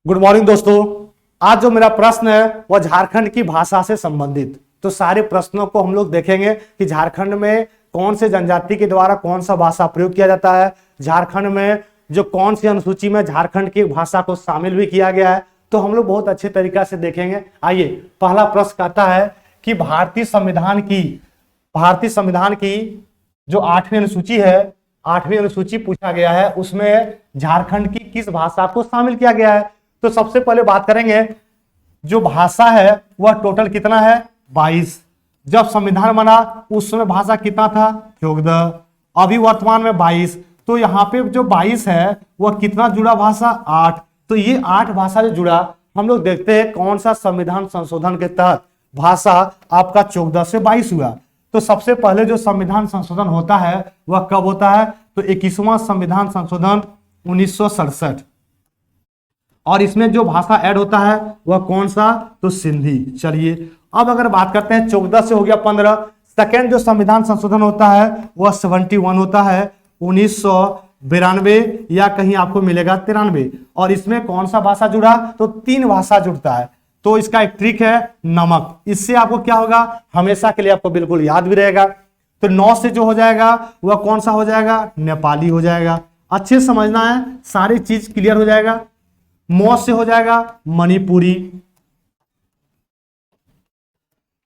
Good morning दोस्तों। आज जो मेरा प्रश्न है वह झारखंड की भाषा से संबंधित। तो सारे प्रश्नों को हम लोग देखेंगे कि झारखंड में कौन से जनजाति के द्वारा कौन सा भाषा प्रयोग किया जाता है, झारखंड में जो कौन सी अनुसूची में झारखंड की भाषा को शामिल भी किया गया है। तो हम लोग बहुत अच्छे तरीका से देखेंगे। आइए, पहला प्रश्न कहता है कि भारतीय संविधान की जो 8वीं अनुसूची है, 8वीं अनुसूची पूछा गया है, उसमें झारखंड की किस भाषा को शामिल किया गया है। तो सबसे पहले बात करेंगे, जो भाषा है वह टोटल कितना है, 22। जब संविधान बना उस समय भाषा कितना था, 14। अभी वर्तमान में 22। तो यहाँ पे जो 22 है वह कितना जुड़ा भाषा, 8। तो ये 8 भाषा जो जुड़ा, हम लोग देखते हैं कौन सा संविधान संशोधन के तहत भाषा आपका 14 से 22 हुआ। तो सबसे पहले जो संविधान संशोधन होता है वह कब होता है, तो 21वां संविधान संशोधन 1967। और इसमें जो भाषा ऐड होता है वह कौन सा, तो सिंधी। चलिए अब अगर बात करते हैं 14 से हो गया 15। सेकेंड जो संविधान संशोधन होता है वह 71 होता है, 1992 या कहीं आपको मिलेगा 93। और इसमें कौन सा भाषा जुड़ा, तो 3 भाषा जुड़ता है। तो इसका एक ट्रिक है नमक। इससे आपको क्या होगा, हमेशा के लिए आपको बिल्कुल याद भी रहेगा। तो 9 से जो हो जाएगा वह कौन सा हो जाएगा, नेपाली हो जाएगा। अच्छे समझना है, सारी चीज क्लियर हो जाएगा। मौ से हो जाएगा मणिपुरी,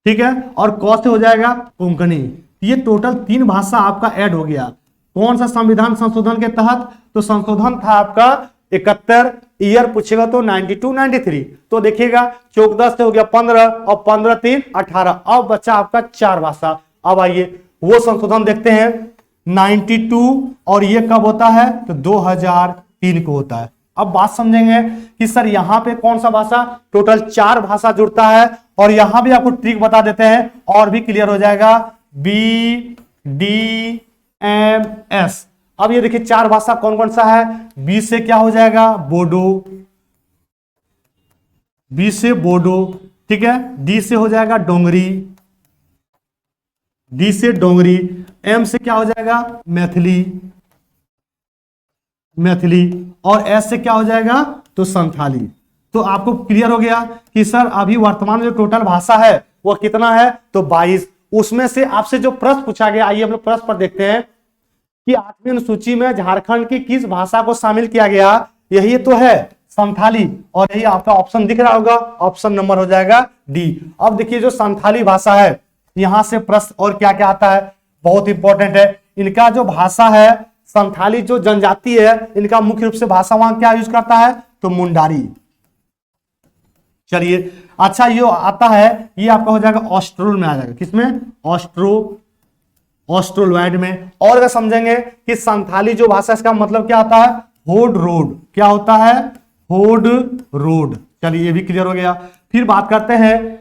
ठीक है। और कौ से हो जाएगा कोंकणी। ये टोटल 3 भाषा आपका ऐड हो गया। कौन सा संविधान संशोधन के तहत, तो संशोधन था आपका 71। ईयर पूछेगा तो 92 93। तो देखिएगा 14 से हो गया 15 और 15 3 18। अब बच्चा आपका 4 भाषा। अब आइए वो संशोधन देखते हैं 92। और ये कब होता है, तो 2003 को होता है। अब बात समझेंगे कि सर यहां पे कौन सा भाषा, टोटल 4 भाषा जुड़ता है। और यहां भी आपको ट्रिक बता देते हैं और भी क्लियर हो जाएगा, BDMS। अब ये देखिए 4 भाषा कौन कौन सा है। बी से क्या हो जाएगा, बोडो, बी से बोडो, ठीक है। डी से हो जाएगा डोंगरी, डी से डोंगरी। एम से क्या हो जाएगा, मैथिली, और एस से क्या हो जाएगा, तो संथाली। तो आपको क्लियर हो गया कि सर अभी वर्तमान जो टोटल भाषा है वो कितना है, तो 22। उसमें से आपसे जो प्रश्न पूछा गया, आइए हम लोग प्रश्न पर देखते हैं कि 8वीं अनुसूची में झारखंड की किस भाषा को शामिल किया गया। यही तो है संथाली, और यही आपका ऑप्शन दिख रहा होगा, ऑप्शन नंबर हो जाएगा डी। अब देखिए जो संथाली भाषा है, यहां से प्रश्न और क्या क्या आता है, बहुत इंपॉर्टेंट है। इनका जो भाषा है, संथाली जो जनजाति है, इनका मुख्य रूप से भाषा वहां क्या यूज करता है, तो मुंडारी। चलिए अच्छा, ये आता है, ये आपका हो जाएगा ऑस्ट्रोल में आ जाएगा, किसमें, ऑस्ट्रोलॉइड में। और अगर समझेंगे कि संथाली जो भाषा, इसका मतलब क्या आता है, होड रोड। क्या होता है, होड रोड। चलिए ये भी क्लियर हो गया। फिर बात करते हैं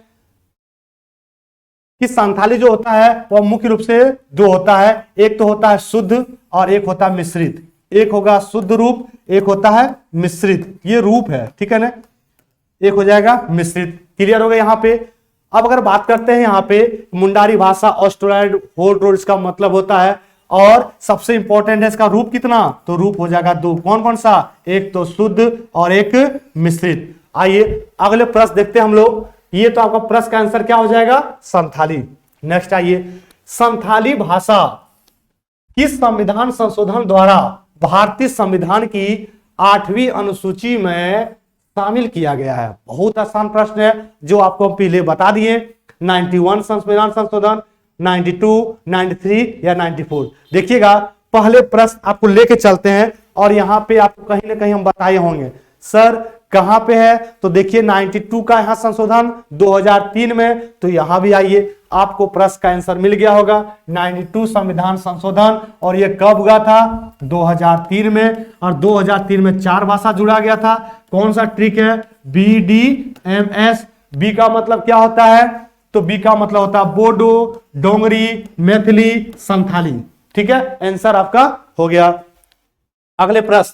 कि संथाली जो होता है वह मुख्य रूप से 2 होता है। एक तो होता है शुद्ध और एक होता है मिश्रित। एक होगा शुद्ध रूप, एक होता है मिश्रित। ये रूप है, ठीक है ना। एक हो जाएगा मिश्रित। क्लियर हो गया यहाँ पे। अब अगर बात करते हैं यहाँ पे मुंडारी भाषा, ऑस्ट्रोलॉइड, होड रोड, इसका मतलब होता है। और सबसे इंपॉर्टेंट है इसका रूप कितना, तो रूप हो जाएगा 2। कौन कौन सा, एक तो शुद्ध और एक मिश्रित। आइए अगले प्रश्न देखते हैं हम लोग। ये तो आपका प्रश्न का आंसर क्या हो जाएगा, संथाली। नेक्स्ट आइए, संथाली भाषा किस संविधान संशोधन द्वारा भारतीय संविधान की 8वीं अनुसूची में शामिल किया गया है। बहुत आसान प्रश्न है जो आपको हम पहले बता दिए। 91 संविधान संशोधन, 92, 93 या 94। देखिएगा पहले प्रश्न आपको लेके चलते हैं और यहां पे आपको कहीं ना कहीं हम बताए होंगे सर कहां पे है। तो देखिए 92 का यहां संशोधन 2003 में, तो यहां भी आइए आपको प्रश्न का आंसर मिल गया होगा। 92 संविधान संशोधन, और ये कब हुआ था, 2003 में। और 2003 में 4 भाषा जुड़ा गया था। कौन सा ट्रिक है, BDMS। बी का मतलब क्या होता है, तो बी का मतलब होता है बोडो, डोंगरी, मैथिली, संथाली। ठीक है, आंसर आपका हो गया। अगले प्रश्न,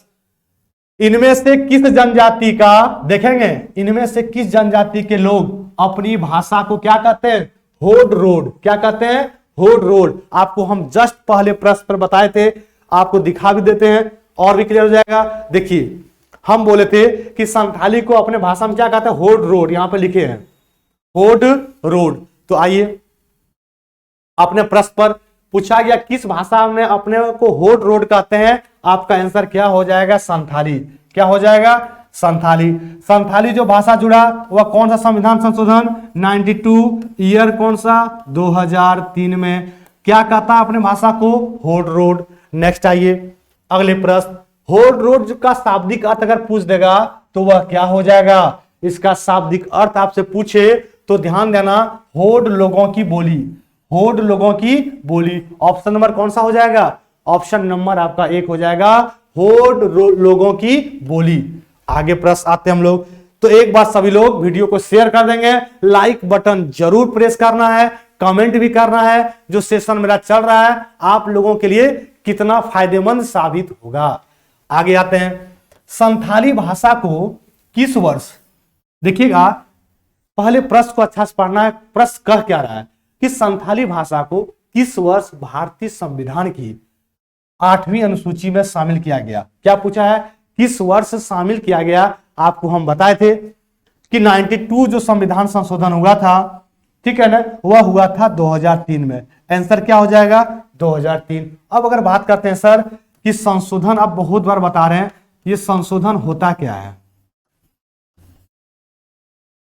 इनमें से किस जनजाति का, देखेंगे इनमें से किस जनजाति के लोग अपनी भाषा को क्या कहते हैं, होड रोड। क्या कहते हैं, होड रोड। आपको हम जस्ट पहले प्रश्न पर बताए थे, आपको दिखा भी देते हैं और भी क्लियर हो जाएगा। देखिए हम बोले थे कि संथाली को अपने भाषा में क्या कहते हैं, होड रोड, यहां पे लिखे हैं होड रोड। तो आइए अपने प्रश्न पर पूछा गया किस भाषा में अपने को होड रोड कहते हैं, आपका आंसर क्या हो जाएगा, संथाली। क्या हो जाएगा, संथाली। संथाली जो भाषा जुड़ा वह कौन सा संविधान संशोधन 92 ईयर कौन सा 2003 में क्या कहता है अपने भाषा को, होड रोड। नेक्स्ट आइए अगले प्रश्न, होड रोड का शाब्दिक अर्थ अगर पूछ देगा तो वह क्या हो जाएगा, इसका शाब्दिक अर्थ आपसे पूछे तो ध्यान देना, होड लोगों की बोली, होड लोगों की बोली। ऑप्शन नंबर कौन सा हो जाएगा, ऑप्शन नंबर आपका 1 हो जाएगा, होड लोगों की बोली। आगे प्रश्न आते हैं हम लोग। तो एक बार सभी लोग वीडियो को शेयर कर देंगे, लाइक बटन जरूर प्रेस करना है, कमेंट भी करना है, जो सेशन मेरा चल रहा है आप लोगों के लिए कितना फायदेमंद साबित होगा। आगे आते हैं, संथाली भाषा को किस वर्ष, देखिएगा पहले प्रश्न को अच्छा से पढ़ना है, प्रश्न कह क्या रहा है कि संथाली भाषा को किस वर्ष भारतीय संविधान की 8वीं अनुसूची में शामिल किया गया। क्या पूछा है, किस वर्ष शामिल किया गया। आपको हम बताए थे कि 92 जो संविधान संशोधन हुआ था, ठीक है ना, वह हुआ था 2003 में। आंसर क्या हो जाएगा, 2003। अब अगर बात करते हैं सर कि संशोधन, अब बहुत बार बता रहे हैं ये संशोधन होता क्या है,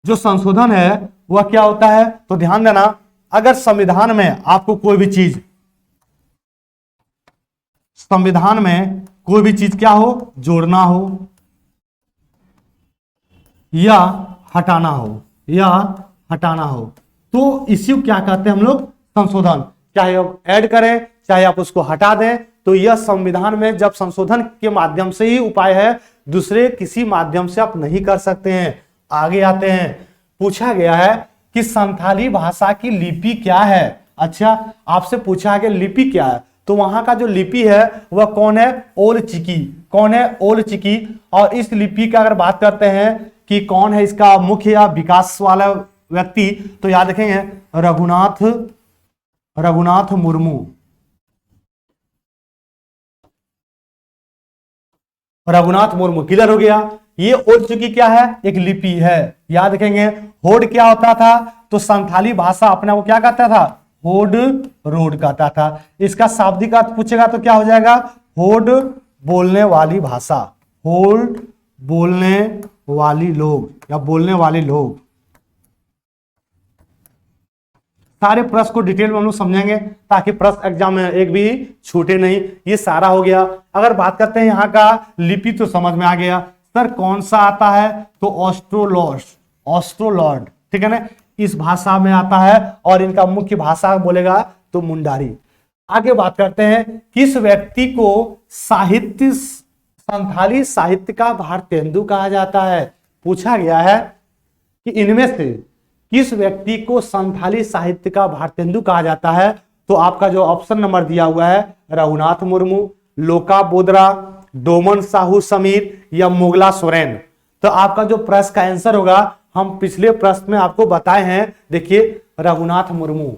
जो संशोधन है वह क्या होता है। तो ध्यान देना, अगर संविधान में आपको कोई भी चीज, संविधान में कोई भी चीज क्या हो, जोड़ना हो या हटाना हो, या हटाना हो, तो इसी को क्या कहते हैं हम लोग, संशोधन। चाहे आप ऐड करें चाहे आप उसको हटा दें, तो यह संविधान में जब संशोधन के माध्यम से ही उपाय है, दूसरे किसी माध्यम से आप नहीं कर सकते हैं। आगे आते हैं, पूछा गया है कि संथाली भाषा की लिपि क्या है। अच्छा, आपसे पूछा है कि लिपि क्या है, तो वहां का जो लिपि है वह कौन है, ओल चिकी। कौन है, ओल चिकी। और इस लिपि का अगर बात करते हैं कि कौन है इसका मुख्य या विकास वाला व्यक्ति, तो याद रखेंगे रघुनाथ मुर्मू। रघुनाथ मुर्मू, क्लियर हो गया। ये ओल चिकी क्या है, एक लिपि है। याद रखेंगे, होड क्या होता था, तो संथाली भाषा अपने को क्या कहता था, होड रोड कहता था। इसका शाब्दिक अर्थ पूछेगा तो क्या हो जाएगा, होड बोलने वाली भाषा, होड बोलने वाली लोग या बोलने वाले लोग। सारे प्रश्न को डिटेल में हम लोग समझेंगे ताकि प्रश्न एग्जाम में एक भी छूटे नहीं। ये सारा हो गया। अगर बात करते हैं यहाँ का लिपि तो समझ में आ गया। सर कौन सा आता है, तो ऑस्ट्रोलॉर्ड, ठीक है ना, इस भाषा में आता है और इनका मुख्य भाषा बोलेगा तो मुंडारी। आगे बात करते हैं, किस व्यक्ति को साहित्य, संथाली साहित्य का भारतेंदु कहा जाता है। पूछा गया है कि इनमें से किस व्यक्ति को संथाली साहित्य का भारतेंदु कहा जाता है। तो आपका जो ऑप्शन नंबर दिया हुआ है, रघुनाथ मुर्मू, लोका बोदरा, डोमन साहू समीर या मुगला सोरेन। तो आपका जो प्रश्न का आंसर होगा, हम पिछले प्रश्न में आपको बताए हैं, देखिए रघुनाथ मुर्मू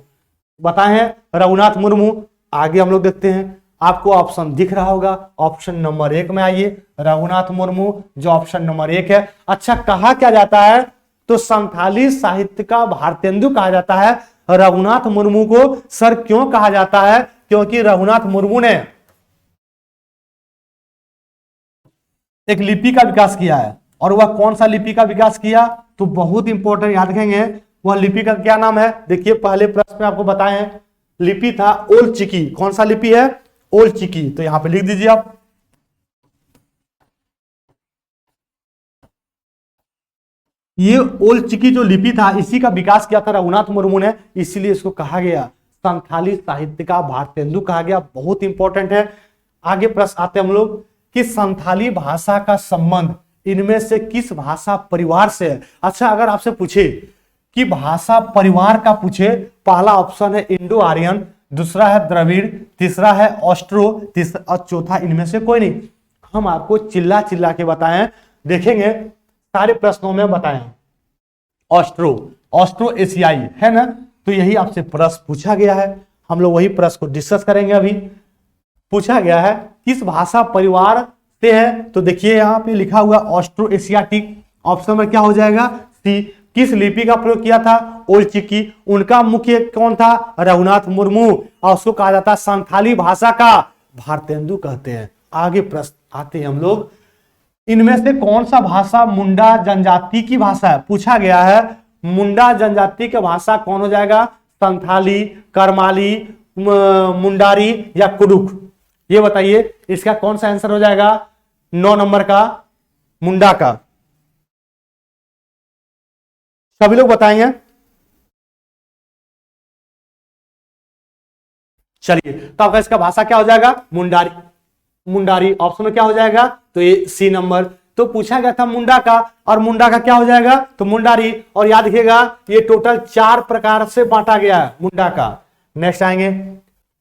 बताए हैं, रघुनाथ मुर्मू। आगे हम लोग देखते हैं, आपको ऑप्शन दिख रहा होगा, ऑप्शन नंबर 1 में आइए, रघुनाथ मुर्मू जो ऑप्शन नंबर 1 है। अच्छा, कहा क्या जाता है, तो संथाली साहित्य का भारतेंदु कहा जाता है रघुनाथ मुर्मू को। सर क्यों कहा जाता है, क्योंकि रघुनाथ मुर्मू ने एक लिपि का विकास किया है। और वह कौन सा लिपि का विकास किया, तो बहुत इंपॉर्टेंट, याद रखेंगे वह लिपि का क्या नाम है। देखिए पहले प्रश्न में आपको बताए हैं, लिपि था ओल चिकी। कौन सा लिपि है, ओल चिकी। तो यहां पे लिख दीजिए आप, ये ओल चिकी जो लिपि था इसी का विकास किया था रघुनाथ मुर्मू ने, इसीलिए इसको कहा गया संथाली साहित्य का भारतेंदु कहा गया। बहुत इंपॉर्टेंट है। आगे प्रश्न आते हैं हम लोग कि संथाली भाषा का संबंध इनमें से किस भाषा परिवार से है। अच्छा, अगर आपसे पूछे कि भाषा परिवार का पूछे, पहला ऑप्शन है इंडो आर्यन, दूसरा है द्रविड़, तीसरा है ऑस्ट्रो, तीसरा और चौथा इनमें से कोई नहीं। हम आपको चिल्ला चिल्ला के बताएं, देखेंगे सारे प्रश्नों में बताएं ऑस्ट्रो एशियाई है ना। तो यही आपसे प्रश्न पूछा गया है, हम लोग वही प्रश्न को डिस्कस करेंगे। अभी पूछा गया है किस भाषा परिवार समझते हैं तो देखिए यहाँ पे लिखा हुआ ऑस्ट्रो एशियाटिक। ऑप्शन में क्या हो जाएगा? सी। किस लिपि का प्रयोग किया था? ओल्ड चिकी। उनका मुख्य कौन था? रघुनाथ मुर्मू। और उसको कहा जाता है संथाली भाषा का भारतेंदु कहते हैं। आगे प्रश्न आते हैं हम लोग, इनमें से कौन सा भाषा मुंडा जनजाति की भाषा है? पूछा गया है मुंडा जनजाति की भाषा कौन हो जाएगा? संथाली, करमाली, मुंडारी या कुडुक? ये बताइए इसका कौन सा आंसर हो जाएगा? 9 नंबर का मुंडा का। सभी लोग बताएंगे। चलिए तो आपका इसका भाषा क्या हो जाएगा? मुंडारी। मुंडारी ऑप्शन में क्या हो जाएगा? तो ये सी नंबर। तो पूछा गया था मुंडा का, और मुंडा का क्या हो जाएगा? तो मुंडारी। और याद रखिएगा ये टोटल 4 प्रकार से बांटा गया है मुंडा का। नेक्स्ट आएंगे,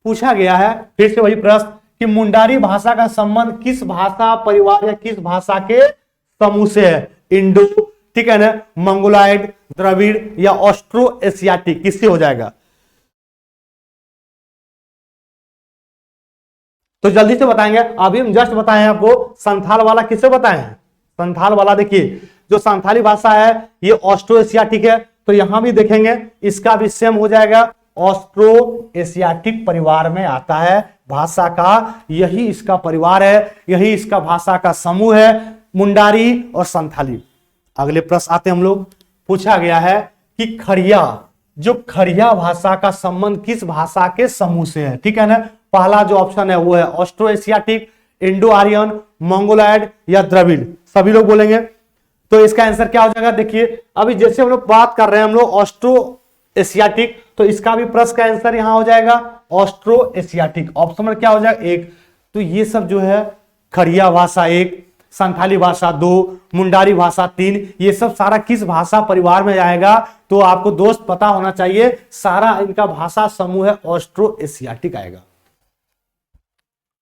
पूछा गया है फिर से वही प्रश्न कि मुंडारी भाषा का संबंध किस भाषा परिवार या किस भाषा के समूह से है? इंडो, ठीक है ना, मंगोलाइड, द्रविड़ या ऑस्ट्रो एशियाटिक? किससे हो जाएगा? तो जल्दी से बताएंगे। अभी हम जस्ट बताए हैं आपको संथाल वाला। किससे बताए हैं? संथाल वाला। देखिए जो संथाली भाषा है ये ऑस्ट्रो एशियाटिक है, तो यहां भी देखेंगे इसका भी सेम हो जाएगा, ऑस्ट्रो एशियाटिक परिवार में आता है भाषा का। यही इसका परिवार है, यही इसका भाषा का समूह है, मुंडारी और संथाली। अगले प्रश्न आते हम लोग, पूछा गया है कि खड़िया, जो खड़िया भाषा का संबंध किस भाषा के समूह से है? ठीक है ना, पहला जो ऑप्शन है वो है Austro Asiatic, Indo Aryan, Mongoloid या द्रविड़? सभी लोग बोलेंगे तो इसका आंसर क्या हो जाएगा? देखिए अभी जैसे हम लोग बात कर रहे हैं हम लोग ऑस्ट्रो एशियाटिक, तो इसका भी प्रश्न का आंसर यहां हो जाएगा ऑस्ट्रो एशियाटिक। ऑप्शन में क्या हो जाएगा? 1। तो ये सब जो है खड़िया भाषा 1, संथाली भाषा 2, मुंडारी भाषा 3, ये सब सारा किस भाषा परिवार में आएगा? तो आपको दोस्त पता होना चाहिए, सारा इनका भाषा समूह है ऑस्ट्रो एशियाटिक आएगा।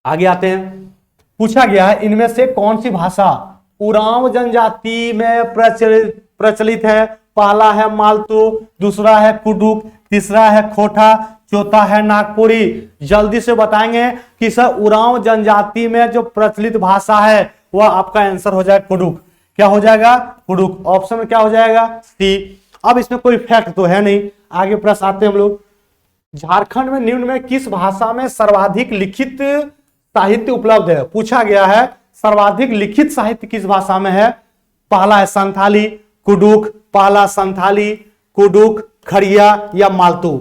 आगे आते हैं, पूछा गया है इनमें से कौन सी भाषा उरांव जनजाति में प्रचलित है? पहला है मालतो, दूसरा है कुडुक, तीसरा है खोटा, चौथा है नागपुरी। जल्दी से बताएंगे कि सर उरांव जनजाति में जो प्रचलित भाषा है वह आपका आंसर हो जाएगा कुडुक। क्या हो जाएगा? कुडुक। ऑप्शन में क्या हो जाएगा? सी। अब इसमें कोई फैक्ट तो है नहीं। आगे प्रश्न आते हैं हम लोग, झारखंड में निम्न में किस भाषा में सर्वाधिक लिखित साहित्य उपलब्ध है? पूछा गया है सर्वाधिक लिखित साहित्य किस भाषा में है? पहला है संथाली, कुडुक, पहला संथाली, कुडुक, खड़िया या मालतो?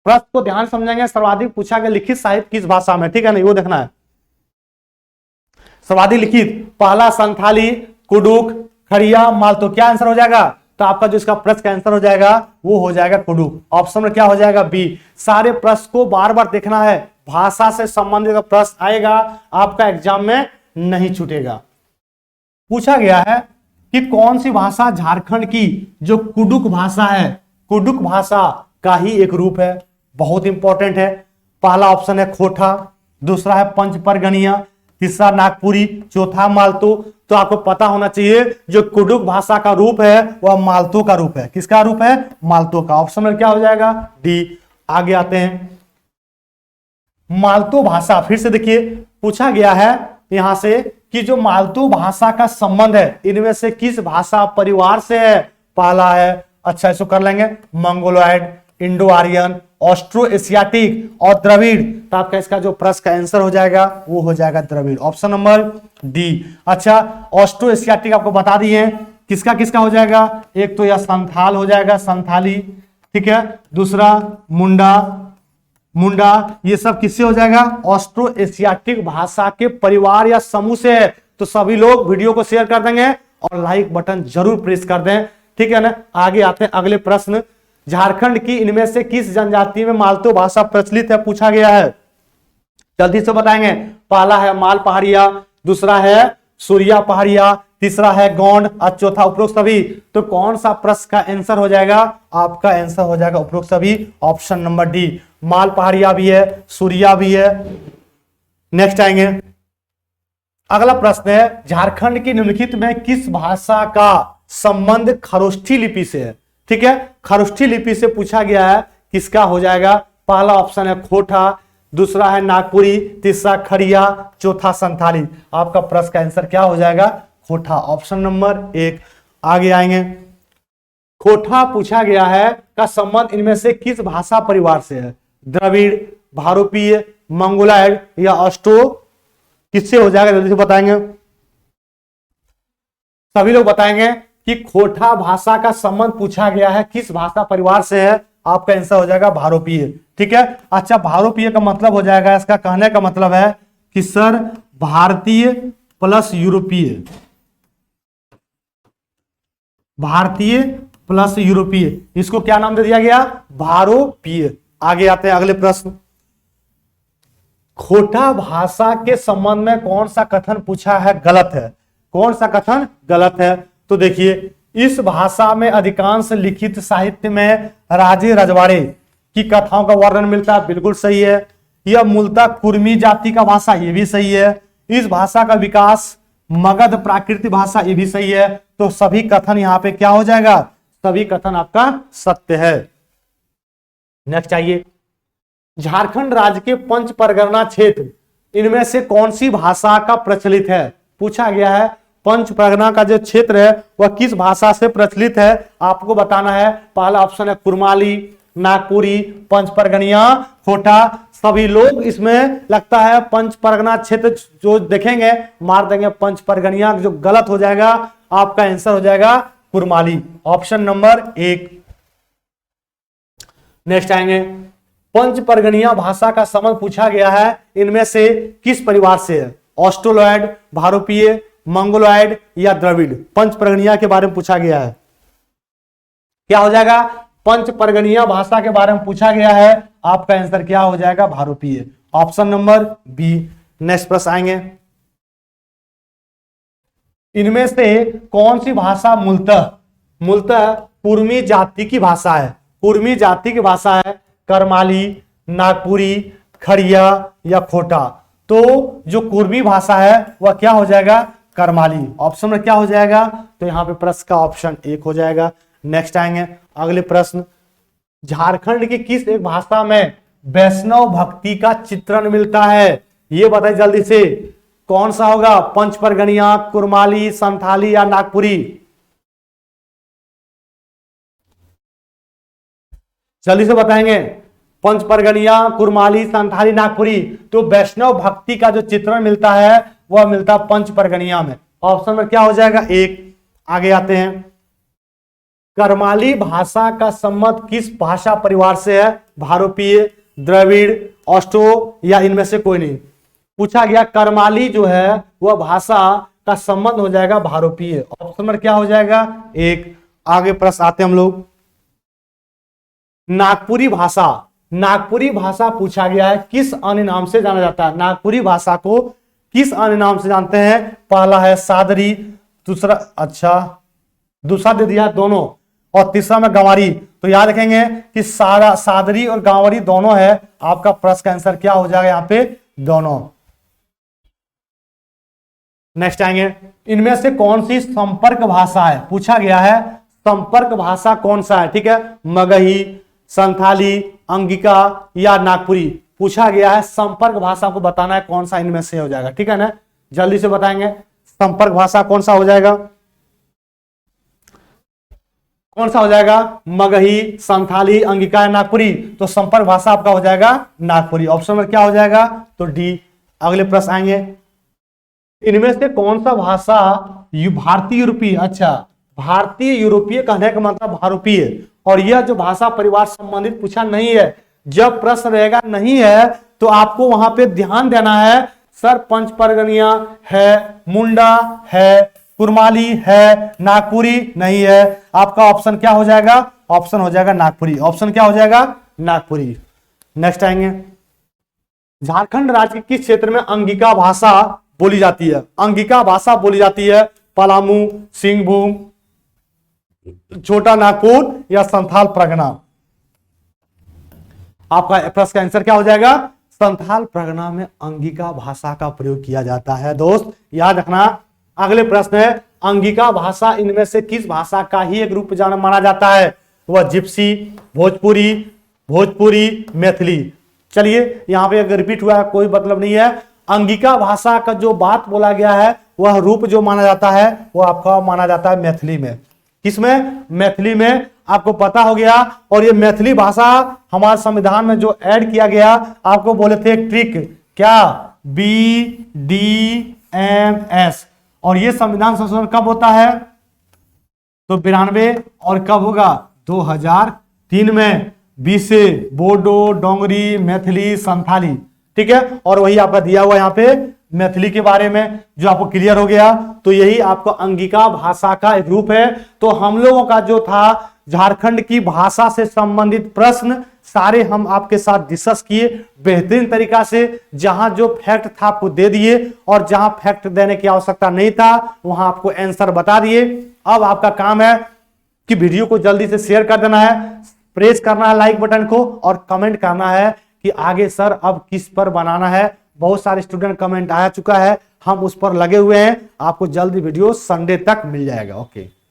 प्रश्न को ध्यान समझेंगे। सर्वाधिक पूछा गया लिखित साहित्य किस भाषा में, ठीक है ना, वो देखना है। सर्वाधिक लिखित पहला संथाली, कुडुक, खड़िया, मालतो। क्या आंसर हो जाएगा? तो आपका जो इसका प्रश्न का आंसर हो जाएगा वो हो जाएगा कुडुक। ऑप्शन में क्या हो जाएगा? बी। सारे प्रश्न को बार बार देखना है, भाषा से संबंधित प्रश्न आएगा आपका एग्जाम में नहीं छूटेगा। पूछा गया है कि कौन सी भाषा झारखंड की जो कुडुक भाषा है, कुडुक भाषा का ही एक रूप है? बहुत इंपॉर्टेंट है। पहला ऑप्शन है खोटा, दूसरा है पंचपरगनिया, तीसरा नागपुरी, चौथा मालतो। तो आपको पता होना चाहिए जो कुडुक भाषा का रूप है वह मालतो का रूप है। किसका रूप है? मालतो का। ऑप्शन में क्या हो जाएगा? डी। आगे आते हैं, मालतो भाषा फिर से देखिए पूछा गया है यहां से कि जो मालतो भाषा का संबंध है इनमें से किस भाषा परिवार से है? पहला है, अच्छा इसको कर लेंगे, Mongoloid, Indo Aryan, Austro Asiatic और द्रविड़। तो आपका इसका जो प्रश्न का आंसर हो जाएगा वो हो जाएगा द्रविड़। Option number D. अच्छा ऑस्ट्रो एशियाटिक आपको बता दिए किसका किसका हो जाएगा? एक तो यह संथाल हो जाएगा, संथाली, ठीक है, दूसरा मुंडा, ये सब किससे हो जाएगा? ऑस्ट्रो एशियाटिक भाषा के परिवार या समूह से है। तो सभी लोग वीडियो को शेयर कर देंगे और लाइक बटन जरूर प्रेस कर दें, ठीक है ना। आगे आते हैं अगले प्रश्न, झारखंड की इनमें से किस जनजाति में मालतो भाषा प्रचलित है? पूछा गया है, जल्दी से बताएंगे। पहला है माल पहाड़िया, दूसरा है सूर्या पहाड़िया, तीसरा है गोंड और चौथा उपरोक्त सभी। तो कौन सा प्रश्न का आंसर हो जाएगा? आपका आंसर हो जाएगा उपरोक्त सभी। Option number D. Mal Paharia भी है, सूर्या भी है। नेक्स्ट आएंगे, अगला प्रश्न है झारखंड की निम्नलिखित में किस भाषा का संबंध खरोष्ठी लिपि से है? ठीक है, खरोष्ठी लिपि से पूछा गया है, किसका हो जाएगा? पहला ऑप्शन है खोटा, दूसरा है नागपुरी, तीसरा खड़िया, चौथा संथाली। आपका प्रश्न का आंसर क्या हो जाएगा? खोटा, ऑप्शन नंबर 1। आगे आएंगे, खोटा पूछा गया है का संबंध इनमें से किस भाषा परिवार से है? द्रविड़, भारोपीय, मंगोलायड या ऑस्ट्रो, किससे हो जाएगा? जल्दी से बताएंगे, सभी लोग बताएंगे कि खोटा भाषा का संबंध पूछा गया है किस भाषा परिवार से है? आपका आंसर हो जाएगा भारोपीय। ठीक है, अच्छा भारोपीय का मतलब हो जाएगा, इसका कहने का मतलब है कि सर भारतीय प्लस यूरोपीय, भारतीय प्लस यूरोपीय, इसको क्या नाम दे दिया गया? भारोपीय। आगे आते हैं अगले प्रश्न, खोटा भाषा के संबंध में कौन सा कथन पूछा है गलत है? कौन सा कथन गलत है? तो देखिए, इस भाषा में अधिकांश लिखित साहित्य में राजे रजवाड़े की कथाओं का वर्णन मिलता है, बिल्कुल सही है। यह मूलतः कुर्मी जाति का भाषा, ये भी सही है। इस भाषा का विकास मगध प्राकृतिक भाषा, ये भी सही है। तो सभी कथन यहां पे क्या हो जाएगा? सभी कथन आपका सत्य है। नेक्स्ट आइए, झारखंड राज्य के पंच परगना क्षेत्र, इनमें से कौन सी भाषा का प्रचलित है? पूछा गया है पंच परगना का जो क्षेत्र है वह किस भाषा से प्रचलित है, आपको बताना है। पहला ऑप्शन है कुरमाली, नागपुरी, पंच परगनिया, खोटा। सभी लोग इसमें लगता है पंच परगना क्षेत्र जो देखेंगे मार देंगे पंच परगनिया, जो गलत हो जाएगा। आपका आंसर हो जाएगा कुरमाली, ऑप्शन नंबर 1। नेक्स्ट आएंगे, पंच परगनिया भाषा का संबंध पूछा गया है इनमें से किस परिवार से है? ऑस्ट्रोलॉयड, भारोपीय, मंगोलॉयड या द्रविड़। पंच परगनिया के बारे में पूछा गया है, क्या हो जाएगा? पंच परगनिया भाषा के बारे में पूछा गया है, आपका आंसर क्या हो जाएगा? भारोपीय, ऑप्शन नंबर बी। नेक्स्ट प्रश्न आएंगे, इनमें से कौन सी भाषा मूलतः कुर्मी जाति की भाषा है? कुर्मी जाति की भाषा है करमाली, नागपुरी, खड़िया या खोटा। तो जो कुर्मी भाषा है वह क्या हो जाएगा? करमाली, ऑप्शन में क्या हो जाएगा? तो यहां पे प्रश्न का ऑप्शन 1 हो जाएगा। नेक्स्ट आएंगे अगले प्रश्न, झारखंड की किस एक भाषा में वैष्णव भक्ति का चित्रण मिलता है? ये बताइए जल्दी से, कौन सा होगा? पंच परगनिया, कुरमाली, संथाली या नागपुरी? जल्दी से बताएंगे, पंच परगनिया, कुरमाली, संथाली, नागपुरी। तो वैष्णव भक्ति का जो चित्रण मिलता है वह मिलता है पंच परगनिया में, ऑप्शन में क्या हो जाएगा? 1। आगे आते हैं, करमाली भाषा का संबंध किस भाषा परिवार से है? भारोपीय, द्रविड़, ऑस्ट्रो या इनमें से कोई नहीं। पूछा गया करमाली जो है वह भाषा का संबंध हो जाएगा भारोपीय, ऑप्शन में क्या हो जाएगा? 1। आगे प्रश्न आते हैं हम लोग, नागपुरी भाषा पूछा गया है किस अन्य नाम से जाना जाता है? नागपुरी भाषा को किस अन्य नाम से जानते हैं? पहला है सादरी, दूसरा दे दिया दोनों, और तीसरा में गंवारी। तो याद रखेंगे कि सादरी और गंवारी दोनों है। आपका प्रश्न का आंसर क्या हो जाएगा यहाँ पे? दोनों। नेक्स्ट आएंगे, इनमें से कौन सी संपर्क भाषा है? पूछा गया है संपर्क भाषा कौन सा है? ठीक है, मगही, संथाली, अंगिका या नागपुरी। पूछा गया है संपर्क भाषा को बताना है कौन सा इनमें से हो जाएगा। ठीक है ना, जल्दी से बताएंगे संपर्क भाषा कौन सा हो जाएगा? कौन सा हो जाएगा? मगही, संथाली, अंगिका या नागपुरी। तो संपर्क भाषा आपका हो जाएगा नागपुरी, ऑप्शन में क्या हो जाएगा? तो डी। अगले प्रश्न आएंगे, इनमें से कौन सा भाषा भारतीय यूरोपीय, भारतीय यूरोपीय कहने का मतलब भारोपीय, और यह जो भाषा परिवार संबंधित पूछा नहीं है। जब प्रश्न रहेगा नहीं है तो आपको वहां पे ध्यान देना है, सर पंच परगनिया है, मुंडा है, कुरमाली है, नागपुरी नहीं है। आपका ऑप्शन क्या हो जाएगा? ऑप्शन हो जाएगा नागपुरी, ऑप्शन क्या हो जाएगा? नागपुरी। नेक्स्ट आएंगे, झारखंड राज्य के किस क्षेत्र में अंगिका भाषा बोली जाती है? अंगिका भाषा बोली जाती है पलामू, सिंहभूम, छोटा नागपुर या संथाल परगना। आपका प्रश्न का आंसर क्या हो जाएगा? संथाल परगना में अंगिका भाषा का प्रयोग किया जाता है। दोस्त याद रखना। अगले प्रश्न है, अंगिका भाषा इनमें से किस भाषा का ही एक रूप माना जाता है? वह जिप्सी, भोजपुरी, मैथिली। चलिए यहाँ पे अगर रिपीट हुआ है कोई मतलब नहीं है। अंगिका भाषा का जो बात बोला गया है वह रूप जो माना जाता है वो आपका माना जाता है मैथिली में। किसमें? मैथिली में। आपको पता हो गया। और ये मैथिली भाषा हमारे संविधान में जो ऐड किया गया, आपको बोले थे एक ट्रिक, क्या? BDMS। और ये संविधान संशोधन कब होता है? तो 92। और कब होगा? 2003 में। बीसे, बोडो, डोंगरी, मैथिली, संथाली, ठीक है। और वही आपका दिया हुआ यहाँ पे मैथिली के बारे में, जो आपको क्लियर हो गया। तो यही आपको अंगिका भाषा का एक रूप है। तो हम लोगों का जो था झारखंड की भाषा से संबंधित प्रश्न सारे हम आपके साथ डिस्कस किए बेहतरीन तरीका से। जहां जो फैक्ट था आपको दे दिए, और जहां फैक्ट देने की आवश्यकता नहीं था वहां आपको आंसर बता दिए। अब आपका काम है कि वीडियो को जल्दी से शेयर कर देना है, प्रेस करना है लाइक बटन को, और कमेंट करना है कि आगे सर अब किस पर बनाना है। बहुत सारे स्टूडेंट कमेंट आ चुका है, हम उस पर लगे हुए हैं। आपको जल्दी वीडियो संडे तक मिल जाएगा। ओके।